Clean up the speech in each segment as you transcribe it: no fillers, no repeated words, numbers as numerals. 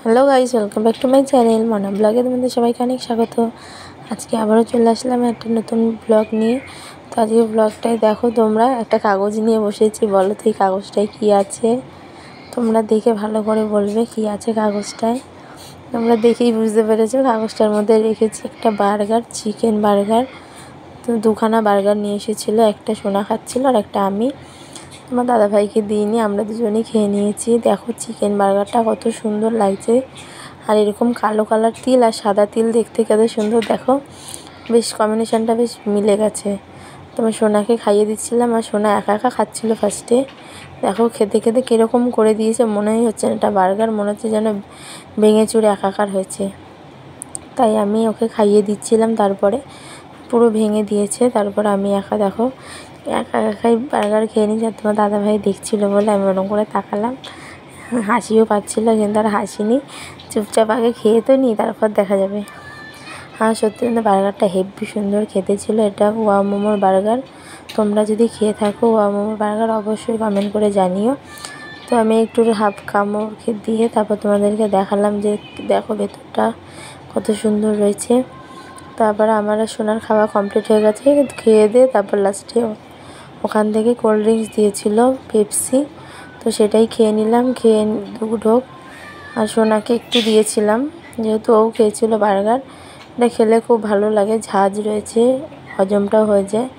Hello guys, welcome back to my channel মনা ব্লগে তোমাদের সবাইকে অনেক স্বাগত। আজকে আবারও চলে আসলাম একটা নতুন ব্লগ নিয়ে। তো আজকে ব্লগটাই দেখো তোমরা, একটা কাগজ নিয়ে বসেছি। বলো তো এই কাগজটায় কী আছে? তোমরা দেখে ভালো করে বলবে কী আছে কাগজটায়। তোমরা দেখেই বুঝতে পেরেছো, কাগজটার মধ্যে রেখেছি একটা বার্গার, চিকেন বার্গার। তো দুখানা বার্গার নিয়ে এসেছিলো, একটা সোনা খাচ্ছিলো আর একটা আমি। আমার দাদাভাইকে দিইনি, আমরা দুজনেই খেয়ে নিয়েছি। দেখো চিকেন বার্গারটা কত সুন্দর লাগছে, আর এরকম কালো কালার তিল আর সাদা তিল দেখতে কত সুন্দর। দেখো বেশ কম্বিনেশানটা বেশ মিলে গেছে। তোমার সোনাকে খাইয়ে দিচ্ছিলাম, আর সোনা একা একা খাচ্ছিলো ফার্স্টে। দেখো খেতে খেতে কীরকম করে দিয়েছে, মনেই হচ্ছে না এটা বার্গার, মনে হচ্ছে যেন ভেঙে চুরে একাকার হয়েছে। তাই আমি ওকে খাইয়ে দিচ্ছিলাম, তারপরে পুরো ভেঙে দিয়েছে। তারপর আমি একা দেখো একা একাই বার্গার খেয়ে নিয়েছি। আর তোমার দাদাভাই দেখছিলো বলে আমি ওরকম করে তাকালাম, হাসিও পাচ্ছিলো, কিন্তু আর হাসিনি। চুপচাপ আগে খেয়ে তো নিই, তারপর দেখা যাবে। হ্যাঁ সত্যি কিন্তু বার্গারটা হেব্বি সুন্দর খেতে ছিল। এটা ওয়াও মোমোর বার্গার। তোমরা যদি খেয়ে থাকো ওয়াও মোমোর বার্গার, অবশ্যই কমেন্ট করে জানিও। তো আমি একটু হাফ কামড় দিয়ে তারপর তোমাদেরকে দেখালাম যে দেখো ভেতরটা কত সুন্দর রয়েছে। তারপর আমার সোনার খাওয়া কমপ্লিট হয়ে গেছে, খেয়ে দিয়ে তারপর লাস্টে ওখান থেকে কোল্ড ড্রিঙ্কস দিয়েছিল, পেপসি। তো সেটাই খেয়ে নিলাম, খেয়ে দু ঢোক। আর সোনাকে একটু দিয়েছিলাম, যেহেতু ও খেয়েছিল বার্গার। এটা খেলে খুব ভালো লাগে, ঝাঁজ রয়েছে, হজমটাও হয়ে যায়।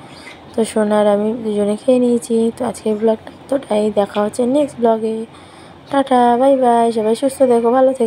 তো সোনার আমি দুজনে খেয়ে নিয়েছি। তো আজকের ব্লগটা এতটাই, দেখা হচ্ছে নেক্সট ব্লগে। টাটা, বাই বাই, সবাই সুস্থ থেকো, ভালো থেকো।